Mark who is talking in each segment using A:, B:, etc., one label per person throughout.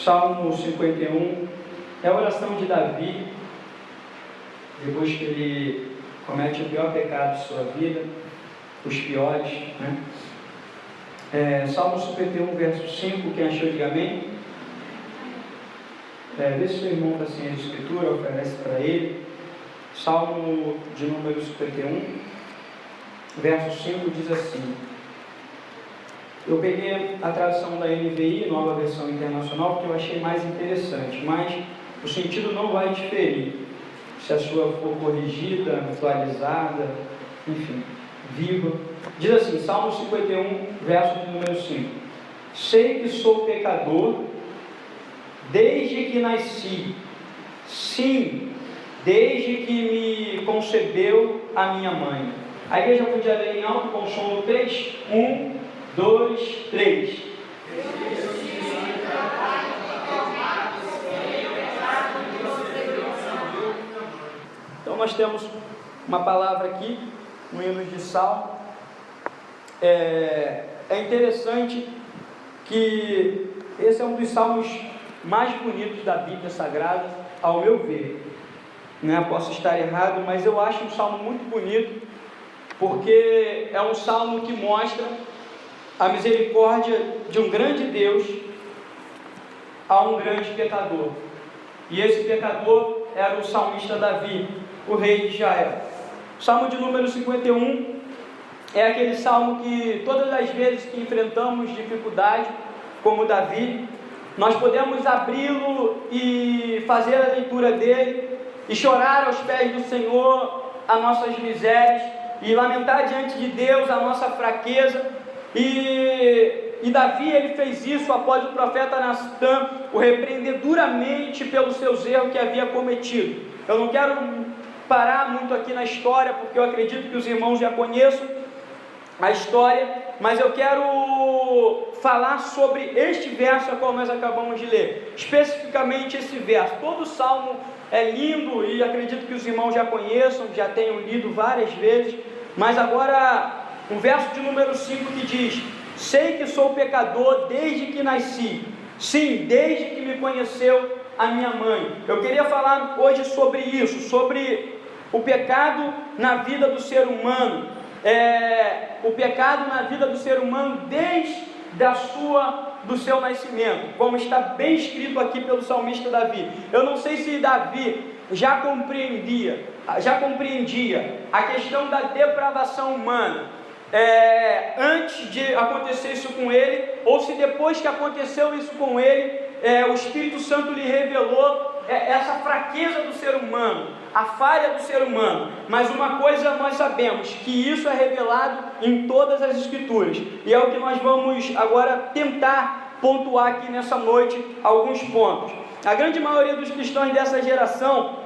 A: Salmo 51 é a oração de Davi, depois que ele comete o pior pecado de sua vida, os piores, né? Salmo 51, verso 5, quem achou, diga amém. Vê se seu irmão está sem a escritura, oferece para ele. Salmo de número 51, verso 5 diz assim. Eu peguei a tradução da NVI, Nova Versão Internacional, porque eu achei mais interessante, mas o sentido não vai diferir se a sua for corrigida, atualizada, enfim, viva. Diz assim, Salmo 51, verso de número 5. Sei que sou pecador desde que nasci, sim, desde que me concebeu a minha mãe. A igreja podia ler em alto com som no 3, 1, 2, 3. Então nós temos uma palavra aqui, no hino de Salmo. É interessante que esse é um dos salmos mais bonitos da Bíblia Sagrada, ao meu ver. Posso estar errado, mas eu acho um salmo muito bonito, porque é um salmo que mostra a misericórdia de um grande Deus a um grande pecador. E esse pecador era o salmista Davi, o rei de Israel. O salmo de número 51 é aquele salmo que todas as vezes que enfrentamos dificuldade, como Davi, nós podemos abri-lo e fazer a leitura dele e chorar aos pés do Senhor as nossas misérias e lamentar diante de Deus a nossa fraqueza. E Davi, ele fez isso após o profeta Natan o repreender duramente pelos seus erros que havia cometido. Eu não quero parar muito aqui na história, porque eu acredito que os irmãos já conheçam a história, mas eu quero falar sobre este verso a qual nós acabamos de ler, especificamente esse verso. Todo o salmo é lindo e acredito que os irmãos já conheçam, já tenham lido várias vezes, mas agora o verso de número 5 que diz: sei que sou pecador desde que nasci, sim, desde que me conheceu a minha mãe. Eu queria falar hoje sobre isso, sobre o pecado na vida do ser humano, o pecado na vida do ser humano desde do seu nascimento, como está bem escrito aqui pelo salmista Davi. Eu não sei se Davi já compreendia a questão da depravação humana antes de acontecer isso com ele, ou se depois que aconteceu isso com ele, o Espírito Santo lhe revelou essa fraqueza do ser humano, a falha do ser humano. Mas uma coisa nós sabemos, que isso é revelado em todas as Escrituras, e é o que nós vamos agora tentar pontuar aqui nessa noite, alguns pontos. A grande maioria dos cristãos dessa geração,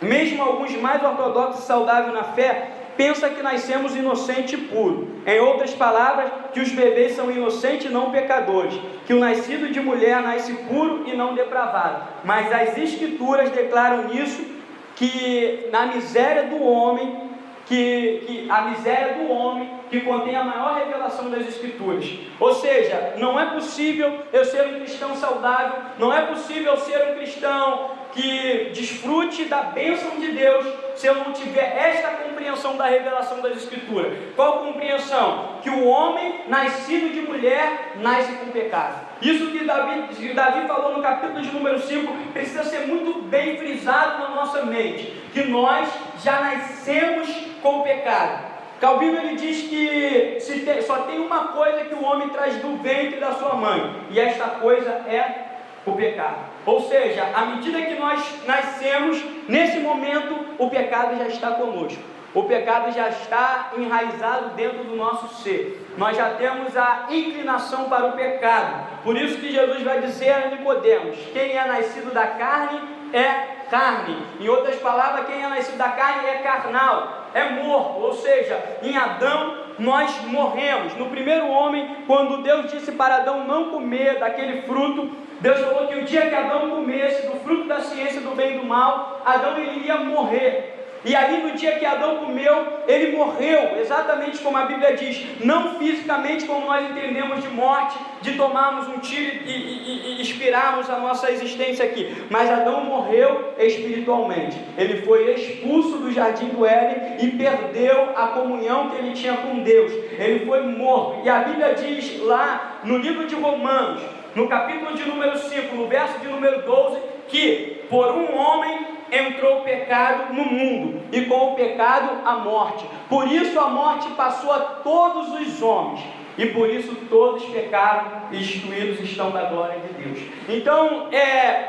A: mesmo alguns mais ortodoxos e saudáveis na fé, pensa que nascemos inocente e puro. Em outras palavras, que os bebês são inocentes e não pecadores, que o nascido de mulher nasce puro e não depravado. Mas as Escrituras declaram isso, que na miséria do homem, que a miséria do homem que contém a maior revelação das Escrituras. Ou seja, não é possível eu ser um cristão saudável, não é possível eu ser um cristão que desfrute da bênção de Deus se eu não tiver esta compreensão da revelação das Escrituras. Qual compreensão? Que o homem nascido de mulher nasce com pecado. Isso que Davi falou no capítulo de número 5 precisa ser muito bem frisado na nossa mente, que nós já nascemos com o pecado. Calvino, ele diz que só tem uma coisa que o homem traz do ventre da sua mãe, e esta coisa é o pecado. Ou seja, à medida que nós nascemos, nesse momento o pecado já está conosco, o pecado já está enraizado dentro do nosso ser, nós já temos a inclinação para o pecado. Por isso que Jesus vai dizer a Nicodemos: quem é nascido da carne é carne. Em outras palavras, quem é nascido da carne é carnal, é morto. Ou seja, em Adão nós morremos. No primeiro homem, quando Deus disse para Adão não comer daquele fruto, Deus falou que o dia que Adão comesse do fruto da ciência do bem e do mal, Adão iria morrer. E ali no dia que Adão comeu, ele morreu, exatamente como a Bíblia diz, não fisicamente como nós entendemos de morte, de tomarmos um tiro e expirarmos a nossa existência aqui, mas Adão morreu espiritualmente. Ele foi expulso do jardim do Éden e perdeu a comunhão que ele tinha com Deus. Ele foi morto. E a Bíblia diz lá no livro de Romanos, no capítulo de número 5, no verso de número 12, que por um homem entrou o pecado no mundo, e com o pecado a morte. Por isso a morte passou a todos os homens, e por isso todos pecaram e destituídos estão da glória de Deus. Então,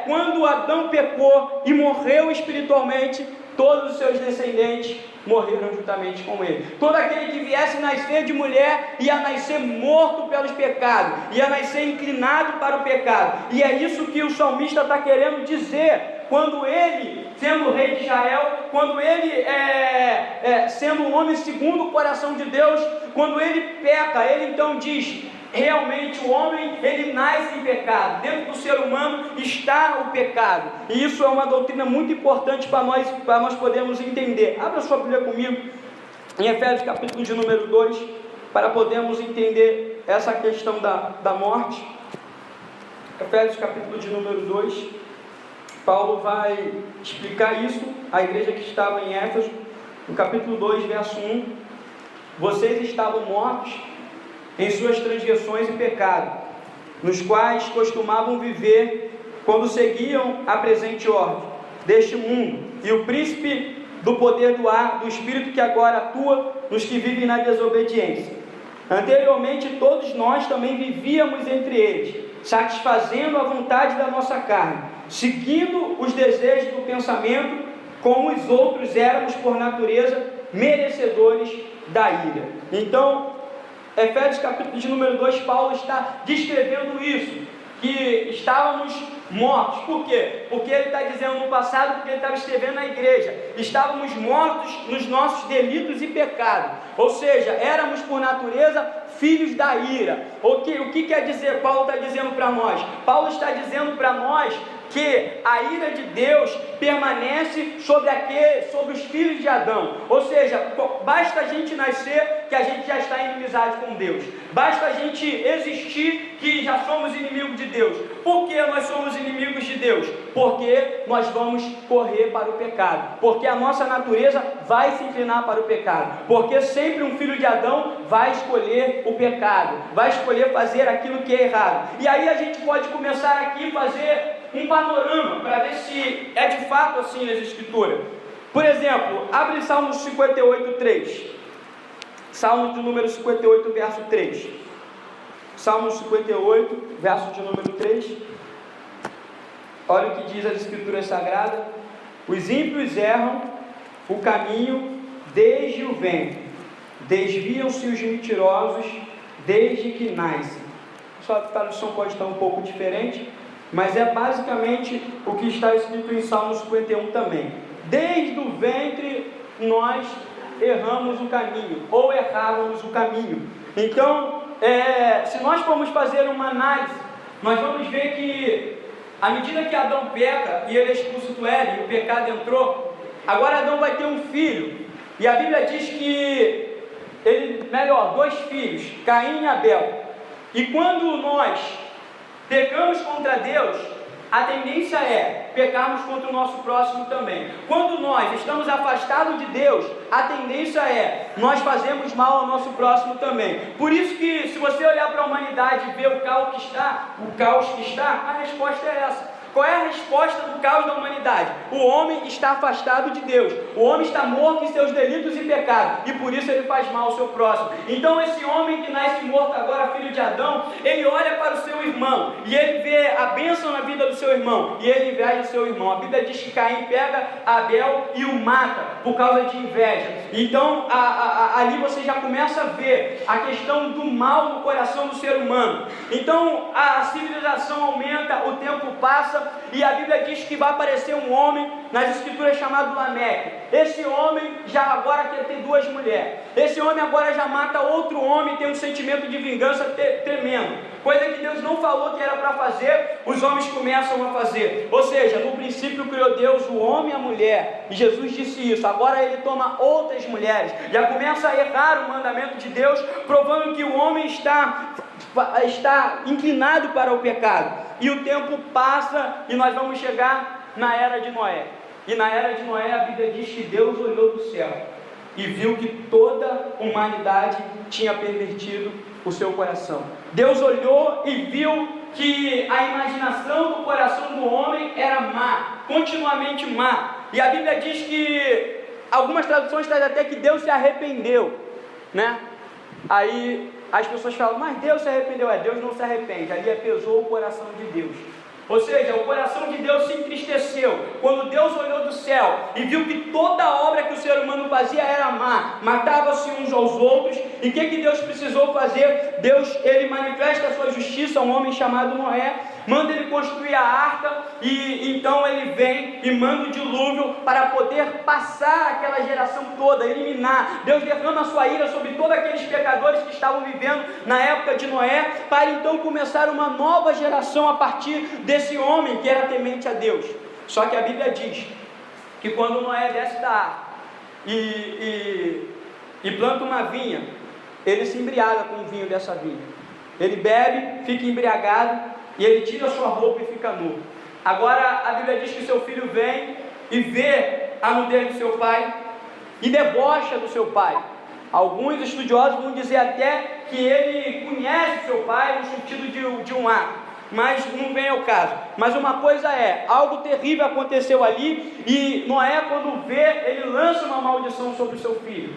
A: quando Adão pecou e morreu espiritualmente, todos os seus descendentes morreram juntamente com ele. Todo aquele que viesse nascer de mulher ia nascer morto pelos pecados, ia nascer inclinado para o pecado. E é isso que o salmista está querendo dizer, quando ele, sendo o rei de Israel, quando ele, sendo um homem segundo o coração de Deus, quando ele peca, ele então diz: realmente o homem, ele nasce em pecado, dentro do ser humano está o pecado. E isso é uma doutrina muito importante para nós podermos entender. Abra sua Bíblia comigo em Efésios capítulo de número 2, para podermos entender essa questão da morte. Efésios capítulo de número 2, Paulo vai explicar isso à igreja que estava em Éfeso, no capítulo 2, verso 1. Vocês estavam mortos em suas transgressões e pecados, nos quais costumavam viver quando seguiam a presente ordem deste mundo, e o príncipe do poder do ar, do espírito que agora atua nos que vivem na desobediência. Anteriormente todos nós também vivíamos entre eles, satisfazendo a vontade da nossa carne, seguindo os desejos do pensamento, como os outros éramos por natureza merecedores da ira. Então, Efésios capítulo de número 2, Paulo está descrevendo isso, que estávamos mortos. Por quê? Porque ele está dizendo no passado, porque ele estava escrevendo na igreja, estávamos mortos nos nossos delitos e pecados, ou seja, éramos por natureza filhos da ira. O que quer dizer? Paulo está dizendo para nós? Paulo está dizendo para nós que a ira de Deus permanece sobre os filhos de Adão. Ou seja, basta a gente nascer que a gente já está em inimizade com Deus. Basta a gente existir que já somos inimigos de Deus. Por que nós somos inimigos de Deus? Porque nós vamos correr para o pecado. Porque a nossa natureza vai se inclinar para o pecado. Porque sempre um filho de Adão vai escolher o pecado, vai escolher fazer aquilo que é errado. E aí a gente pode começar aqui a fazer um panorama para ver se é de fato assim nas Escrituras. Por exemplo, abre Salmos 58, 3. Salmo de número 58, verso 3. Salmos 58, verso de número 3. Olha o que diz as Escrituras Sagradas: os ímpios erram o caminho desde o ventre, desviam-se os mentirosos desde que nascem. Sua tradução pode estar um pouco diferente, mas é basicamente o que está escrito em Salmo 51 também. Desde o ventre nós erramos o caminho, ou errávamos o caminho. Então, se nós formos fazer uma análise, nós vamos ver que à medida que Adão peca e ele é expulso do Éden, o pecado entrou, agora Adão vai ter um filho, e a Bíblia diz que dois filhos, Caim e Abel. E quando nós pecamos contra Deus, a tendência é pecarmos contra o nosso próximo também. Quando nós estamos afastados de Deus, a tendência é nós fazemos mal ao nosso próximo também. Por isso que, se você olhar para a humanidade e ver o caos que está, a resposta é essa. Qual é a resposta do caos da humanidade? O homem está afastado de Deus. O homem está morto em seus delitos e pecados, e por isso ele faz mal ao seu próximo. Então esse homem que nasce morto agora, filho de Adão, ele olha para o seu irmão, e ele vê a bênção na vida do seu irmão, e ele inveja o seu irmão. A Bíblia diz que Caim pega Abel e o mata, por causa de inveja. Então ali você já começa a ver a questão do mal no coração do ser humano. Então a civilização aumenta, o tempo passa, e a Bíblia diz que vai aparecer um homem nas Escrituras chamado Lameque. Esse homem já agora quer ter duas mulheres. Esse homem agora já mata outro homem, tem um sentimento de vingança tremendo, coisa que Deus não falou que era para fazer, os homens começam a fazer? Ou seja, no princípio criou Deus o homem e a mulher, e Jesus disse isso. Agora ele toma outras mulheres, já começa a errar o mandamento de Deus, provando que o homem está inclinado para o pecado. E o tempo passa e nós vamos chegar na era de Noé. E na era de Noé a Bíblia diz que Deus olhou do céu e viu que toda a humanidade tinha pervertido o seu coração. Deus olhou e viu que a imaginação do coração do homem era má, continuamente má. E a Bíblia diz que, algumas traduções trazem até que Deus se arrependeu, né? Aí as pessoas falam, mas Deus se arrependeu. Deus não se arrepende, ali pesou o coração de Deus. Ou seja, o coração de Deus se entristeceu quando Deus olhou do céu e viu que toda a obra que o ser humano fazia era má, matava-se uns aos outros. E o que Deus precisou fazer? Deus, ele manifesta a sua justiça a um homem chamado Noé, manda ele construir a arca, e então ele vem e manda o dilúvio para poder passar aquela geração toda, eliminar. Deus derrama a sua ira sobre todos aqueles pecadores que estavam vivendo na época de Noé, para então começar uma nova geração a partir desse homem que era temente a Deus. Só que a Bíblia diz que quando Noé desce da arca e planta uma vinha, ele se embriaga com o vinho dessa vinha. Ele bebe, fica embriagado, e ele tira a sua roupa e fica nu. Agora a Bíblia diz que seu filho vem e vê a nudez do seu pai e debocha do seu pai. Alguns estudiosos vão dizer até que ele conhece seu pai no sentido de um ato, mas não vem ao caso. Mas uma coisa é, algo terrível aconteceu ali, e Noé, quando vê, ele lança uma maldição sobre o seu filho.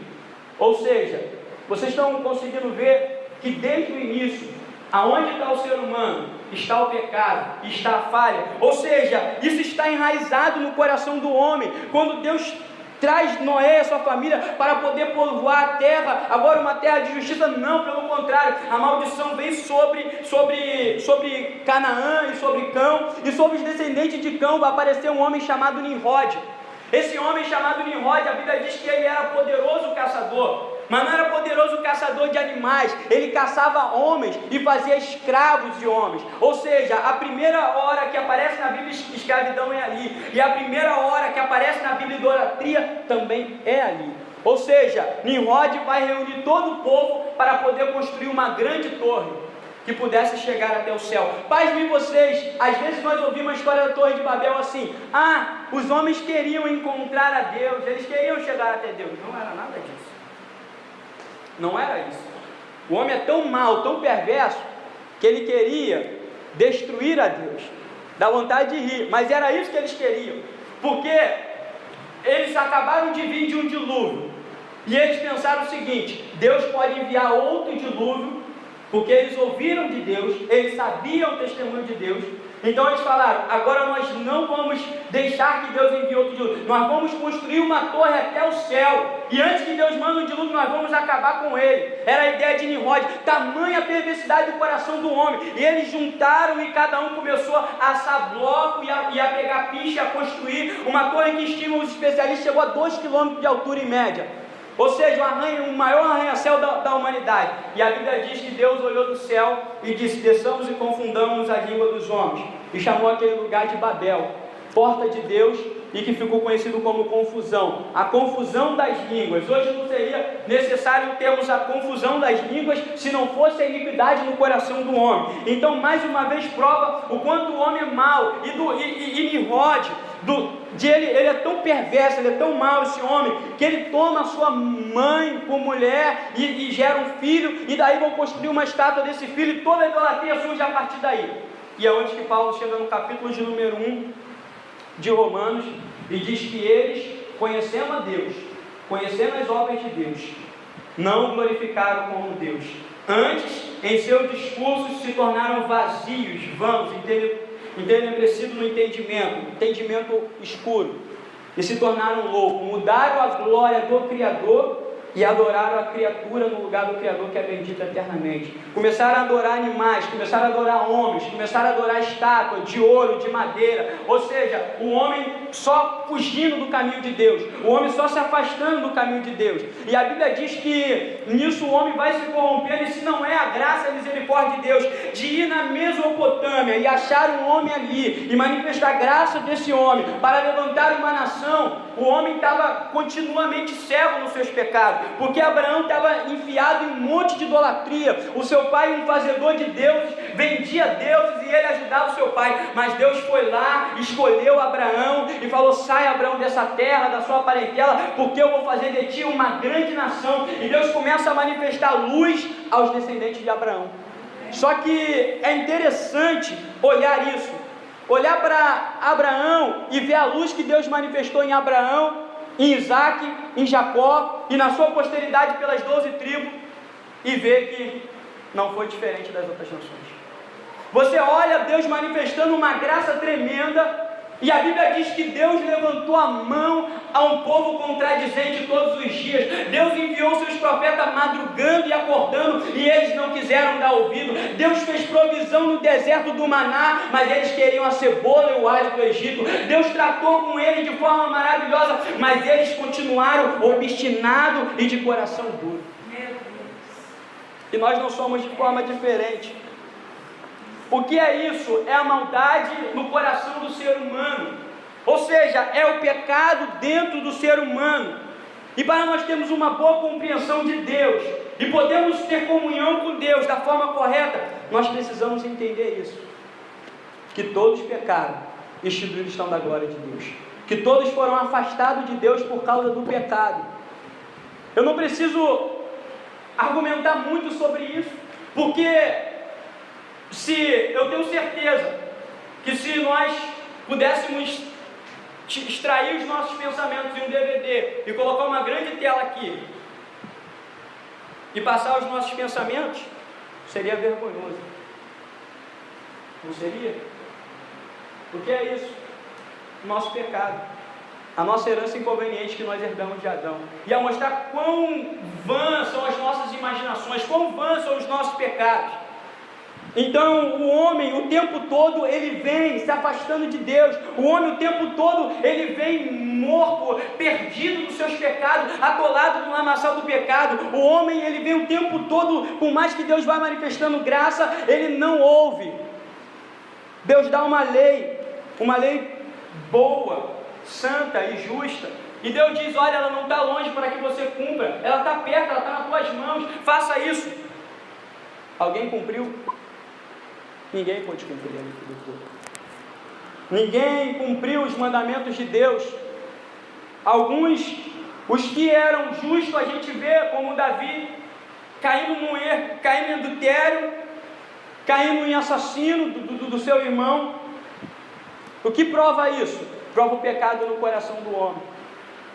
A: Ou seja, vocês estão conseguindo ver que desde o início, aonde está o ser humano, está o pecado, está a falha. Ou seja, isso está enraizado no coração do homem. Quando Deus traz Noé e sua família para poder povoar a terra, agora uma terra de justiça, não, pelo contrário, a maldição vem sobre Canaã e sobre Cão, e sobre os descendentes de Cão vai aparecer um homem chamado Nimrod. Esse homem chamado Nimrod, a Bíblia diz que ele era poderoso caçador, mas não era poderoso caçador de animais, ele caçava homens e fazia escravos de homens. Ou seja, a primeira hora que aparece na Bíblia escravidão é ali, e a primeira hora que aparece na Bíblia idolatria também é ali. Ou seja, Nimrod vai reunir todo o povo para poder construir uma grande torre que pudesse chegar até o céu. Pasmem vocês, às vezes nós ouvimos a história da Torre de Babel assim: os homens queriam encontrar a Deus, eles queriam chegar até Deus. Não era nada disso. Não era isso. O homem é tão mau, tão perverso, que ele queria destruir a Deus. Dá vontade de rir, mas era isso que eles queriam, porque eles acabaram de vir de um dilúvio, e eles pensaram o seguinte: Deus pode enviar outro dilúvio, porque eles ouviram de Deus, eles sabiam o testemunho de Deus. Então eles falaram: agora nós não vamos deixar que Deus envie outro dilúvio, nós vamos construir uma torre até o céu, e antes que Deus mande um dilúvio, nós vamos acabar com ele. Era a ideia de Nimrod, tamanha perversidade do coração do homem. E eles juntaram, e cada um começou a assar bloco e a pegar piche, a construir uma torre que estimam os especialistas chegou a 2 km de altura em média. Ou seja, o maior arranha-céu da humanidade. E a Bíblia diz que Deus olhou do céu e disse: desçamos e confundamos a língua dos homens. E chamou aquele lugar de Babel, porta de Deus, e que ficou conhecido como confusão. A confusão das línguas. Hoje não seria necessário termos a confusão das línguas se não fosse a iniquidade no coração do homem. Então, mais uma vez, prova o quanto o homem é mau. E Nimrod, ele é tão perverso, ele é tão mau, esse homem, que ele toma a sua mãe por mulher e gera um filho, e daí vão construir uma estátua desse filho, e toda a idolatria surge a partir daí. E é onde que Paulo chega no capítulo de número 1 de Romanos, e diz que eles, conhecendo a Deus, conhecendo as obras de Deus, não glorificaram como Deus. Antes, em seus discursos se tornaram vazios, vãos, entenebrecidos no entendimento escuro, e se tornaram loucos, mudaram a glória do Criador e adoraram a criatura no lugar do Criador, que é bendito eternamente. Começaram a adorar animais, começaram a adorar homens, começaram a adorar estátua de ouro, de madeira, ou seja, o homem só fugindo do caminho de Deus, o homem só se afastando do caminho de Deus. E a Bíblia diz que nisso o homem vai se corrompendo, e se não é a graça e a misericórdia de Deus, de ir na Mesopotâmia e achar um homem ali, e manifestar a graça desse homem, para levantar uma nação, o homem estava continuamente cego nos seus pecados, porque Abraão estava enfiado em um monte de idolatria. O seu pai, um fazedor de deuses, vendia deuses e ele ajudava o seu pai, mas Deus foi lá, escolheu Abraão e falou: sai, Abraão, dessa terra, da sua parentela, porque eu vou fazer de ti uma grande nação. E Deus começa a manifestar luz aos descendentes de Abraão. Só que é interessante olhar isso, olhar para Abraão e ver a luz que Deus manifestou em Abraão, em Isaac, em Jacó e na sua posteridade pelas 12 tribos, e ver que não foi diferente das outras nações. Você olha Deus manifestando uma graça tremenda, e a Bíblia diz que Deus levantou a mão a um povo contradizente todos os dias. Deus enviou seus profetas madrugando e acordando, e eles não quiseram dar ouvido. Deus fez provisão no deserto do Maná, mas eles queriam a cebola e o alho do Egito. Deus tratou com eles de forma maravilhosa, mas eles continuaram obstinados e de coração duro. E nós não somos de forma diferente. O que é isso? É a maldade no coração do ser humano, ou seja, é o pecado dentro do ser humano. E para nós termos uma boa compreensão de Deus e podermos ter comunhão com Deus da forma correta, nós precisamos entender isso, que todos pecaram e destituídos estão da glória de Deus, que todos foram afastados de Deus por causa do pecado. Eu não preciso argumentar muito sobre isso, porque eu tenho certeza que se nós pudéssemos extrair os nossos pensamentos em um DVD e colocar uma grande tela aqui e passar os nossos pensamentos, seria vergonhoso. Não seria? Porque é isso, o nosso pecado, a nossa herança inconveniente que nós herdamos de Adão. E a mostrar quão vãs são as nossas imaginações, quão vãs são os nossos pecados. Então o homem o tempo todo ele vem se afastando de Deus. O homem o tempo todo ele vem morto, perdido nos seus pecados, atolado no lamaçal do pecado. O homem ele vem o tempo todo, por mais que Deus vá manifestando graça, ele não ouve. Deus dá uma lei boa, santa e justa, e Deus diz: olha, ela não está longe para que você cumpra, ela está perto, ela está nas tuas mãos, faça isso. Alguém cumpriu? Ninguém pôde cumprir a lei do povo. Ninguém cumpriu os mandamentos de Deus. Alguns, os que eram justos, a gente vê como Davi, caindo no erro, caindo em adultério, caindo em assassino do seu irmão. O que prova isso? Prova o pecado no coração do homem,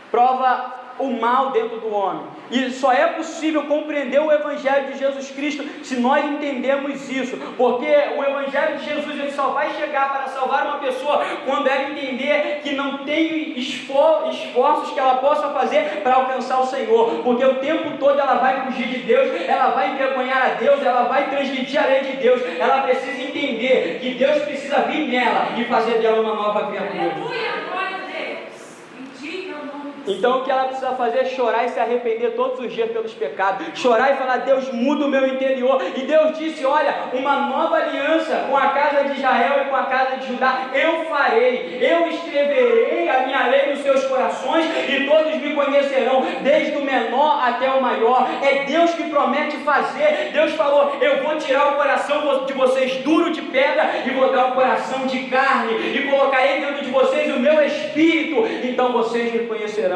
A: prova o mal dentro do homem. E só é possível compreender o Evangelho de Jesus Cristo se nós entendermos isso, porque o Evangelho de Jesus ele só vai chegar para salvar uma pessoa quando ela entender que não tem esforços que ela possa fazer para alcançar o Senhor, porque o tempo todo ela vai fugir de Deus, ela vai envergonhar a Deus, ela vai transmitir a lei de Deus. Ela precisa entender que Deus precisa vir nela e fazer dela uma nova criatura. Então o que ela precisa fazer é chorar e se arrepender todos os dias pelos pecados, chorar e falar: Deus, muda o meu interior. E Deus disse: olha, uma nova aliança com a casa de Israel e com a casa de Judá eu farei, eu escreverei a minha lei nos seus corações e todos me conhecerão, desde o menor até o maior. É Deus que promete fazer. Deus falou: eu vou tirar o coração de vocês duro de pedra e vou dar um coração de carne e colocarei dentro de vocês o meu espírito, então vocês me conhecerão.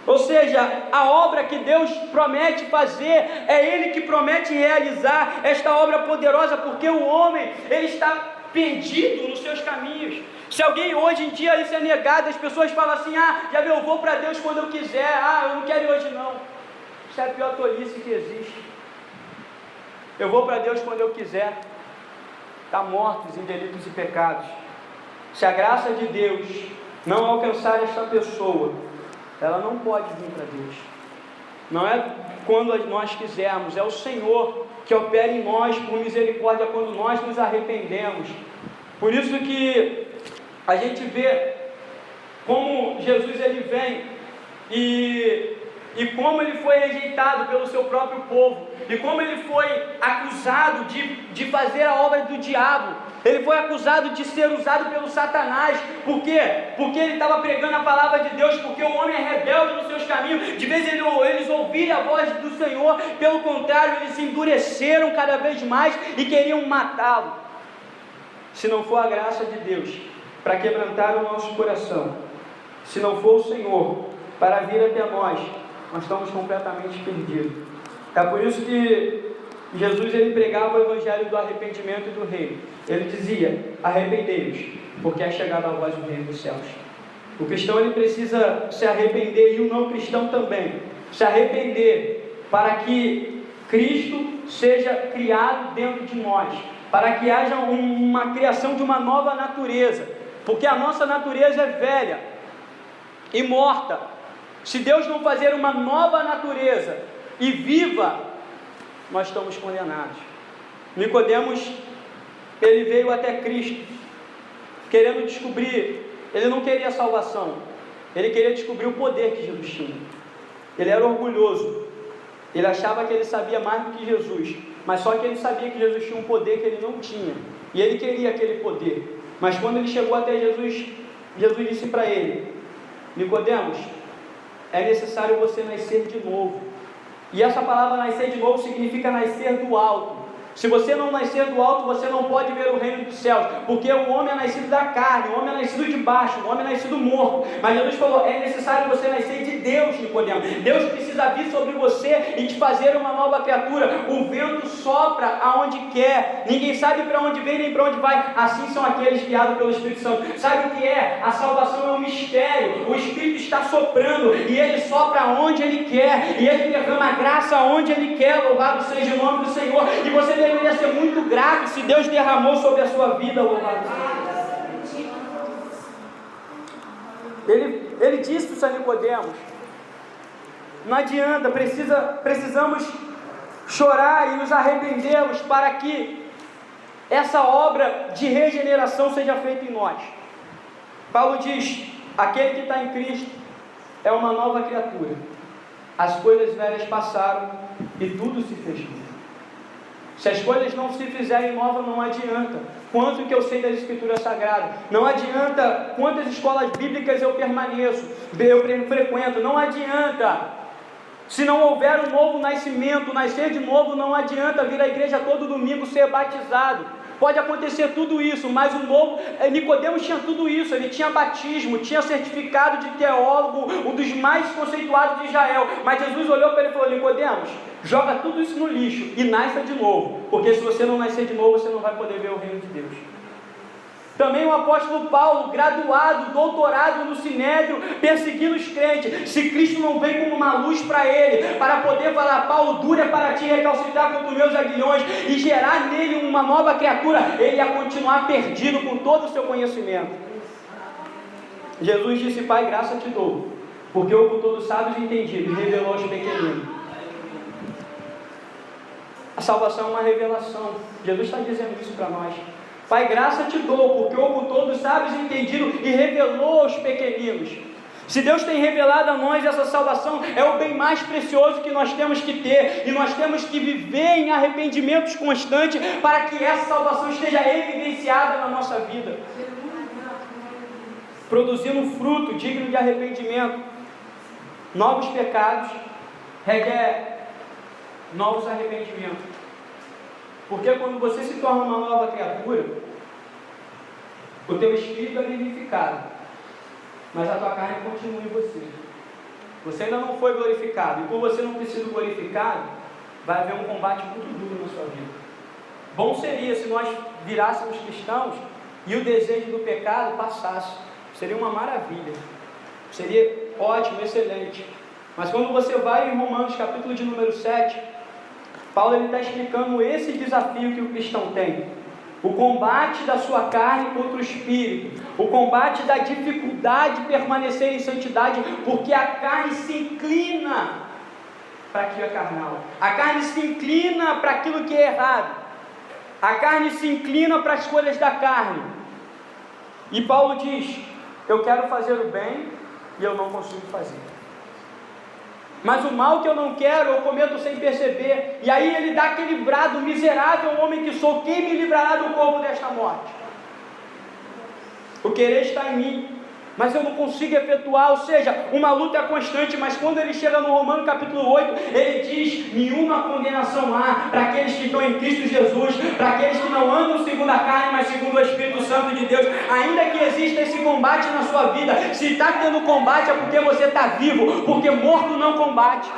A: Ou seja, a obra que Deus promete fazer, é Ele que promete realizar esta obra poderosa, porque o homem, ele está perdido nos seus caminhos. Se alguém hoje em dia isso é negado, as pessoas falam assim: já eu vou para Deus quando eu quiser, eu não quero ir hoje não. Isso é a pior tolice que existe. Eu vou para Deus quando eu quiser. Está mortos em delitos e pecados. Se a graça de Deus não alcançar esta pessoa, ela não pode vir para Deus. não é quando nós quisermos, é o Senhor que opera em nós por misericórdia quando nós nos arrependemos. Por isso que a gente vê como Jesus ele vem e como ele foi rejeitado pelo seu próprio povo, e como ele foi acusado de fazer a obra do diabo. Ele foi acusado de ser usado pelo Satanás. Por quê? Porque ele estava pregando a palavra de Deus, porque o homem é rebelde nos seus caminhos. De vez eles ouviram a voz do Senhor, pelo contrário, eles se endureceram cada vez mais e queriam matá-lo. Se não for a graça de Deus para quebrantar o nosso coração, se não for o Senhor para vir até nós estamos completamente perdidos. É por isso que Jesus ele pregava o evangelho do arrependimento e do reino. Ele dizia: arrependei-vos, porque é chegada a vós o reino dos céus. O cristão ele precisa se arrepender, e o não cristão também se arrepender, para que Cristo seja criado dentro de nós, para que haja uma criação de uma nova natureza, porque a nossa natureza é velha e morta. Se Deus não fazer uma nova natureza e viva, nós estamos condenados. Nicodemos, ele veio até Cristo querendo descobrir, ele não queria salvação, ele queria descobrir o poder que Jesus tinha. Ele era orgulhoso, ele achava que ele sabia mais do que Jesus, mas só que ele sabia que Jesus tinha um poder que ele não tinha, e ele queria aquele poder. Mas quando ele chegou até Jesus, Jesus disse para ele: Nicodemos, é necessário você nascer de novo. E essa palavra nascer de novo significa nascer do alto. Se você não nascer do alto, você não pode ver o reino dos céus, porque o homem é nascido da carne, o homem é nascido de baixo, o homem é nascido morto. Mas Jesus falou: é necessário você nascer de Deus, Nicodemo. Deus precisa vir sobre você e te fazer uma nova criatura. O vento sopra aonde quer, ninguém sabe para onde vem nem para onde vai. Assim são aqueles guiados pelo Espírito Santo. Sabe o que é? A salvação é um mistério. O Espírito está soprando e ele sopra aonde ele quer, e ele derrama graça aonde ele quer. Louvado seja o nome do Senhor. E você deveria ser muito grato se Deus derramou sobre a sua vida. Louvado seja. Ele disse para Nicodemos: não adianta, precisamos chorar e nos arrependermos para que essa obra de regeneração seja feita em nós. Paulo diz: aquele que está em Cristo é uma nova criatura. As coisas velhas passaram e tudo se fez novo. Se as coisas não se fizerem novas, não adianta. Quanto que eu sei das Escrituras Sagradas, não adianta quantas escolas bíblicas eu permaneço, eu frequento, não adianta. Se não houver um novo nascimento, nascer de novo, não adianta vir à igreja todo domingo ser batizado. Pode acontecer tudo isso, mas o novo, Nicodemos tinha tudo isso, ele tinha batismo, tinha certificado de teólogo, um dos mais conceituados de Israel. Mas Jesus olhou para ele e falou: Nicodemos, joga tudo isso no lixo e nasça de novo, porque se você não nascer de novo, você não vai poder ver o reino de Deus. Também o apóstolo Paulo, graduado, doutorado no Sinédrio, perseguindo os crentes. Se Cristo não vem como uma luz para ele, para poder falar: Paulo, dura para ti recalcitrar contra os meus aguilhões, e gerar nele uma nova criatura, ele ia continuar perdido com todo o seu conhecimento. Jesus disse: Pai, graça te dou, porque o por todos sábios e entendidos revelou aos pequeninos. A salvação é uma revelação. Jesus está dizendo isso para nós. Pai, graça te dou, porque houve todos sábios e entendidos e revelou aos pequeninos. Se Deus tem revelado a nós essa salvação, é o bem mais precioso que nós temos que ter, e nós temos que viver em arrependimentos constantes para que essa salvação esteja evidenciada na nossa vida, produzindo fruto digno de arrependimento. Novos pecados requer novos arrependimentos. Porque quando você se torna uma nova criatura, o teu espírito é vivificado, mas a tua carne continua em você. Você ainda não foi glorificado, e por você não ter sido glorificado, vai haver um combate muito duro na sua vida. Bom seria se nós virássemos cristãos e o desejo do pecado passasse. Seria uma maravilha, seria ótimo, excelente. Mas quando você vai em Romanos capítulo de número 7, Paulo está explicando esse desafio que o cristão tem: o combate da sua carne contra o espírito, o combate da dificuldade de permanecer em santidade, porque a carne se inclina para aquilo que é carnal. A carne se inclina para aquilo que é errado. A carne se inclina para as escolhas da carne. E Paulo diz: eu quero fazer o bem e eu não consigo fazer. Mas o mal que eu não quero, eu cometo sem perceber. E aí ele dá aquele brado: miserável homem que sou, quem me livrará do corpo desta morte? O querer está em mim, mas eu não consigo efetuar. Ou seja, uma luta constante. Mas quando ele chega no Romanos capítulo 8, ele diz: nenhuma condenação há para aqueles que estão em Cristo Jesus, para aqueles que não andam segundo a carne, mas segundo o Espírito Santo de Deus. Ainda que exista esse combate na sua vida, se está tendo combate é porque você está vivo, porque morto não combate.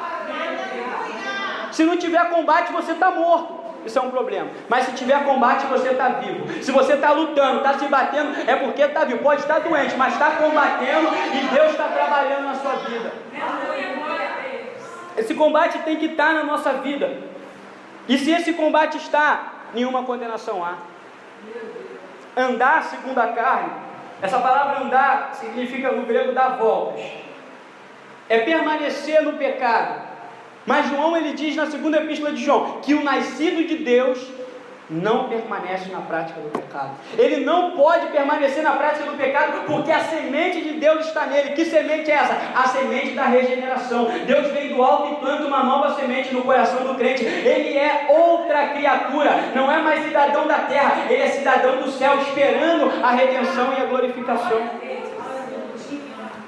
A: Se não tiver combate, você está morto. Isso é um problema. Mas se tiver combate, você está vivo. Se você está lutando, está se batendo, é porque está vivo. Pode estar doente, mas está combatendo e Deus está trabalhando na sua vida. Esse combate tem que estar na nossa vida. E se esse combate está, nenhuma condenação há. Andar segundo a carne. Essa palavra andar significa no grego dar voltas. É permanecer no pecado. Mas João, ele diz na segunda epístola de João, que o nascido de Deus não permanece na prática do pecado. Ele não pode permanecer na prática do pecado, porque a semente de Deus está nele. Que semente é essa? A semente da regeneração. Deus vem do alto e planta uma nova semente no coração do crente. Ele é outra criatura, não é mais cidadão da terra, ele é cidadão do céu, esperando a redenção e a glorificação.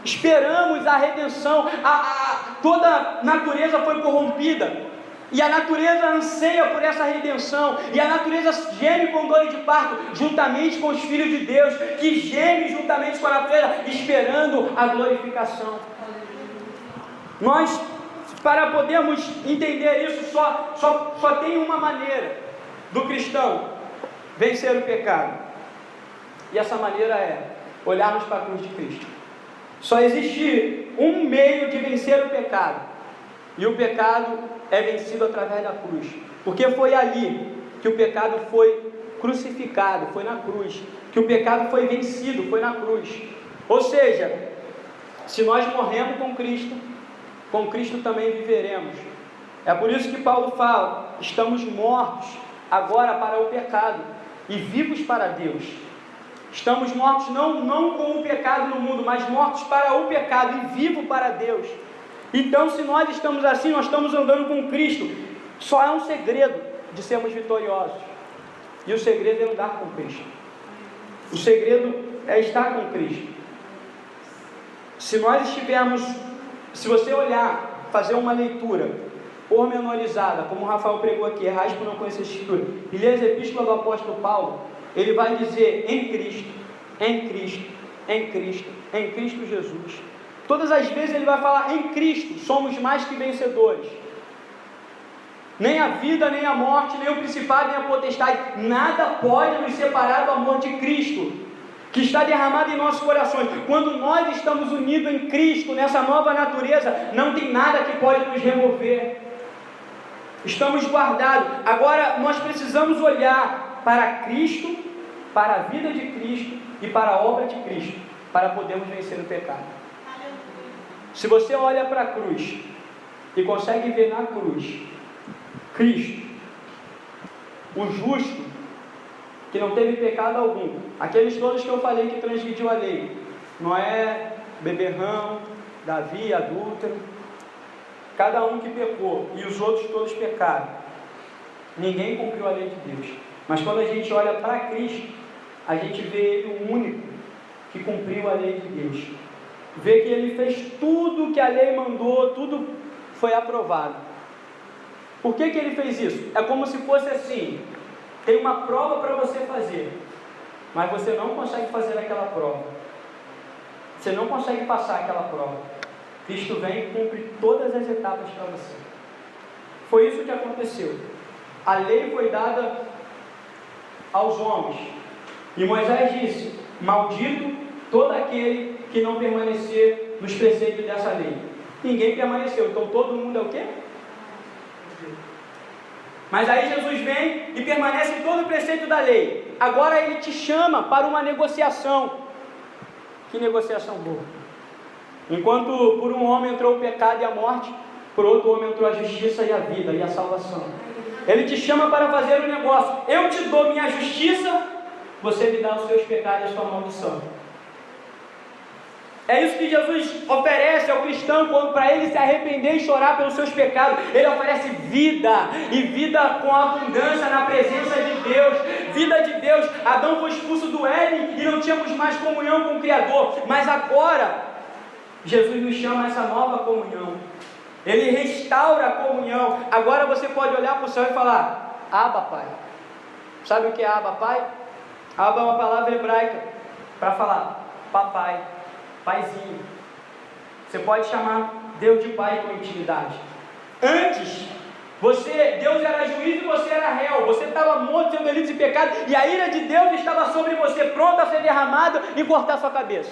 A: Esperamos a redenção. Toda a natureza foi corrompida, e a natureza anseia por essa redenção, e a natureza geme com dor de parto, juntamente com os filhos de Deus, que geme juntamente com a natureza, esperando a glorificação. Nós, para podermos entender isso, só tem uma maneira do cristão vencer o pecado, e essa maneira é olharmos para a cruz de Cristo. Só existe um meio de vencer o pecado, e o pecado é vencido através da cruz, porque foi ali que o pecado foi crucificado, foi na cruz, que o pecado foi vencido, foi na cruz. Ou seja, se nós morremos com Cristo também viveremos. É por isso que Paulo fala: estamos mortos agora para o pecado e vivos para Deus. Estamos mortos não com o pecado no mundo, mas mortos para o pecado e vivos para Deus. Então, se nós estamos assim, nós estamos andando com Cristo. Só há um segredo de sermos vitoriosos, e o segredo é andar com Cristo. O segredo é estar com Cristo. Se você olhar, fazer uma leitura pormenorizada, como o Rafael pregou aqui, errais por não conhecer a Escritura, e ler as epístolas do apóstolo Paulo, ele vai dizer: em Cristo, em Cristo, em Cristo, em Cristo Jesus. Todas as vezes ele vai falar: em Cristo somos mais que vencedores. Nem a vida, nem a morte, nem o principado, nem a potestade, nada pode nos separar do amor de Cristo, que está derramado em nossos corações. Quando nós estamos unidos em Cristo, nessa nova natureza, não tem nada que pode nos remover. Estamos guardados. Agora nós precisamos olhar para Cristo, para a vida de Cristo e para a obra de Cristo, para podermos vencer o pecado. Se você olha para a cruz e consegue ver na cruz Cristo, o justo, que não teve pecado algum, aqueles todos que eu falei que transgrediu a lei, Noé, beberrão, Davi, adúltero, cada um que pecou, e os outros todos pecaram. Ninguém cumpriu a lei de Deus. Mas quando a gente olha para Cristo, a gente vê Ele o único que cumpriu a lei de Deus. Vê que Ele fez tudo que a lei mandou, tudo foi aprovado. Por que Ele fez isso? É como se fosse assim: tem uma prova para você fazer, mas você não consegue fazer aquela prova. Você não consegue passar aquela prova. Cristo vem e cumpre todas as etapas para você. Foi isso que aconteceu. A lei foi dada aos homens, e Moisés disse: maldito todo aquele que não permanecer nos preceitos dessa lei. Ninguém permaneceu, então todo mundo é o quê? Mas aí Jesus vem e permanece em todo o preceito da lei. Agora Ele te chama para uma negociação. Que negociação boa! Enquanto por um homem entrou o pecado e a morte, por outro homem entrou a justiça e a vida e a salvação. Ele te chama para fazer um negócio. Eu te dou minha justiça, você me dá os seus pecados e a sua maldição. É isso que Jesus oferece ao cristão, quando para ele se arrepender e chorar pelos seus pecados. Ele oferece vida, e vida com abundância na presença de Deus. Vida de Deus. Adão foi expulso do Éden e não tínhamos mais comunhão com o Criador. Mas agora, Jesus nos chama a essa nova comunhão. Ele restaura a comunhão. Agora você pode olhar para o céu e falar: Abba, Pai. Sabe o que é Abba, Pai? Abba é uma palavra hebraica para falar papai, paizinho. Você pode chamar Deus de pai com intimidade. Antes, Deus era juiz e você era réu. Você estava morto, sem delitos e pecados, e a ira de Deus estava sobre você, pronta a ser derramada e cortar sua cabeça.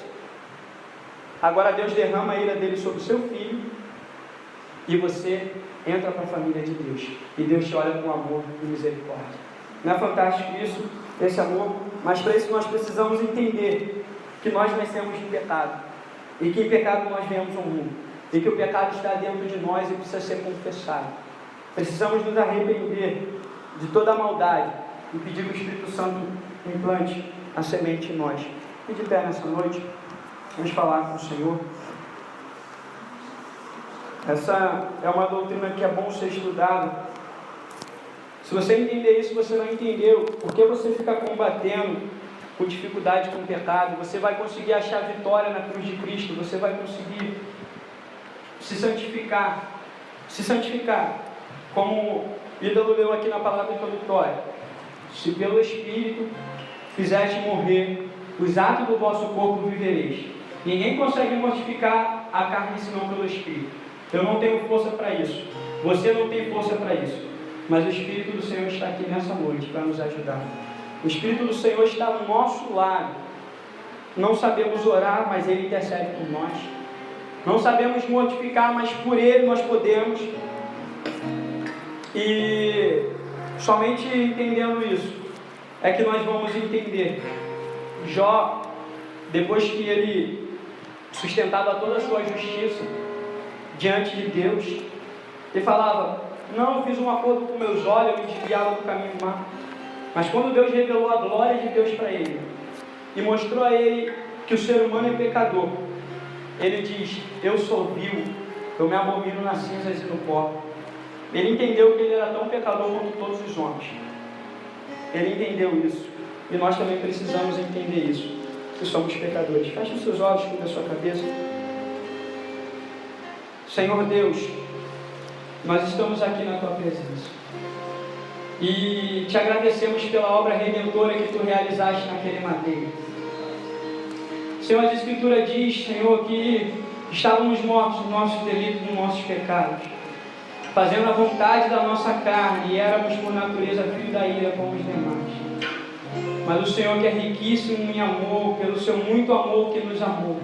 A: Agora Deus derrama a ira dele sobre o seu filho, e você entra para a família de Deus, e Deus te olha com amor e misericórdia. Não é fantástico isso? Esse amor? Mas para isso nós precisamos entender que nós nascemos de pecado, e que em pecado nós viemos ao mundo, e que o pecado está dentro de nós e precisa ser confessado. Precisamos nos arrepender de toda a maldade e pedir que o Espírito Santo implante a semente em nós. E de pé nessa noite, vamos falar com o Senhor. Essa é uma doutrina que é bom ser estudada. Se você entender isso, você vai entender por que você fica combatendo com dificuldade com o pecado. Você vai conseguir achar vitória na cruz de Cristo. Você vai conseguir se santificar. Se santificar. Como o ídolo leu aqui na palavra introdutória: se pelo Espírito fizeste morrer os atos do vosso corpo, vivereis. Ninguém consegue mortificar a carne senão pelo Espírito. Eu não tenho força para isso. Você não tem força para isso. Mas o Espírito do Senhor está aqui nessa noite para nos ajudar. O Espírito do Senhor está ao nosso lado. Não sabemos orar, mas Ele intercede por nós. Não sabemos mortificar, mas por Ele nós podemos. E somente entendendo isso é que nós vamos entender. Jó, depois que ele sustentava toda a sua justiça diante de Deus, ele falava: não, eu fiz um acordo com meus olhos, eu me desviava do caminho má. Mas quando Deus revelou a glória de Deus para ele e mostrou a ele que o ser humano é pecador, ele diz: eu sou vil, eu me abomino nas cinzas e no pó. Ele entendeu que ele era tão pecador quanto todos os homens. Ele entendeu isso. E nós também precisamos entender isso, que somos pecadores. Feche os seus olhos, cubra a sua cabeça. Senhor Deus, nós estamos aqui na Tua presença e Te agradecemos pela obra redentora que Tu realizaste naquele madeiro. Senhor, a Escritura diz, Senhor, que estávamos mortos nos nossos delitos, nos nossos pecados, fazendo a vontade da nossa carne, e éramos por natureza filho da ira como os demais. Mas o Senhor, que é riquíssimo em amor, pelo Seu muito amor que nos amou,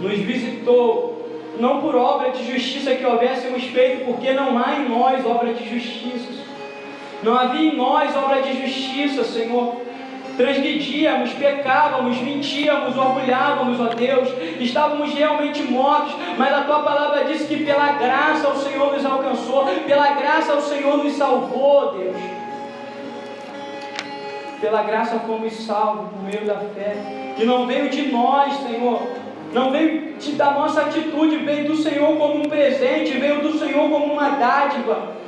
A: nos visitou, não por obra de justiça que houvéssemos feito, porque não há em nós obra de justiça. Não havia em nós obra de justiça, Senhor. Transgredíamos, pecávamos, mentíamos, orgulhávamos, ó Deus, estávamos realmente mortos, mas a Tua palavra diz que pela graça o Senhor nos alcançou, pela graça o Senhor nos salvou, Deus. Pela graça fomos salvos por meio da fé, que não veio de nós, Senhor, não veio da nossa atitude, veio do Senhor como um presente, veio do Senhor como uma dádiva,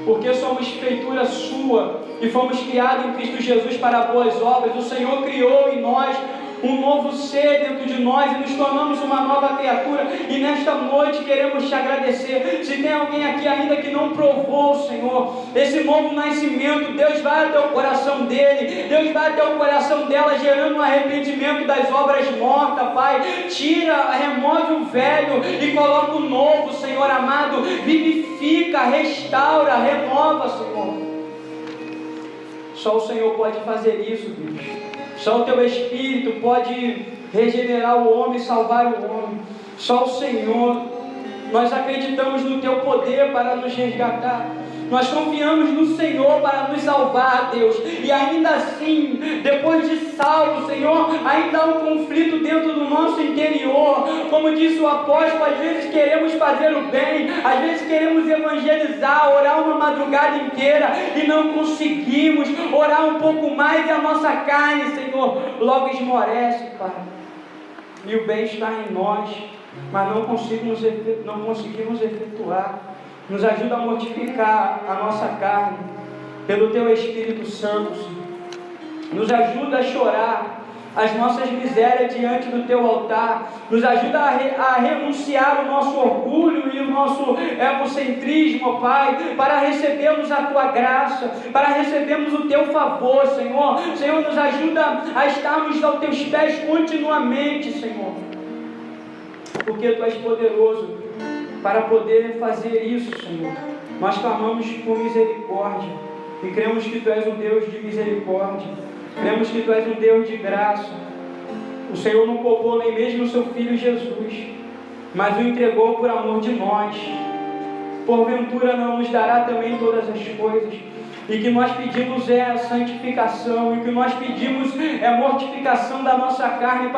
A: porque somos feitura Sua e fomos criados em Cristo Jesus para boas obras. O Senhor criou em nós um novo ser dentro de nós e nos tornamos uma nova criatura, e nesta noite queremos Te agradecer. Se tem alguém aqui ainda que não provou, Senhor, esse novo nascimento, Deus vai até o coração dele, Deus vai até o coração dela, gerando um arrependimento das obras mortas, Pai. Tira, remove o velho e coloca o novo, Senhor amado. Vivifica, restaura, renova, Senhor. Só o Senhor pode fazer isso, Deus. Só o Teu Espírito pode regenerar o homem e salvar o homem. Só o Senhor. Nós acreditamos no Teu poder para nos resgatar. Nós confiamos no Senhor para nos salvar, Deus. E ainda assim, depois de salvo, Senhor, ainda há um conflito dentro do nosso interior. Como disse o apóstolo, às vezes queremos fazer o bem, às vezes queremos evangelizar, orar uma madrugada inteira e não conseguimos orar um pouco mais e a nossa carne, Senhor, logo esmorece, Pai. E o bem está em nós, mas não conseguimos efetuar. Nos ajuda a mortificar a nossa carne pelo Teu Espírito Santo, Senhor. Nos ajuda a chorar as nossas misérias diante do Teu altar. Nos ajuda a renunciar o nosso orgulho e o nosso egocentrismo, Pai, para recebermos a Tua graça, para recebermos o Teu favor, Senhor. Senhor, nos ajuda a estarmos aos Teus pés continuamente, Senhor, porque Tu és poderoso para poder fazer isso, Senhor. Nós clamamos por misericórdia e cremos que Tu és um Deus de misericórdia, cremos que Tu és um Deus de graça. O Senhor não poupou nem mesmo o Seu Filho Jesus, mas o entregou por amor de nós. Porventura não nos dará também todas as coisas? E que nós pedimos é a santificação, e que nós pedimos é a mortificação da nossa carne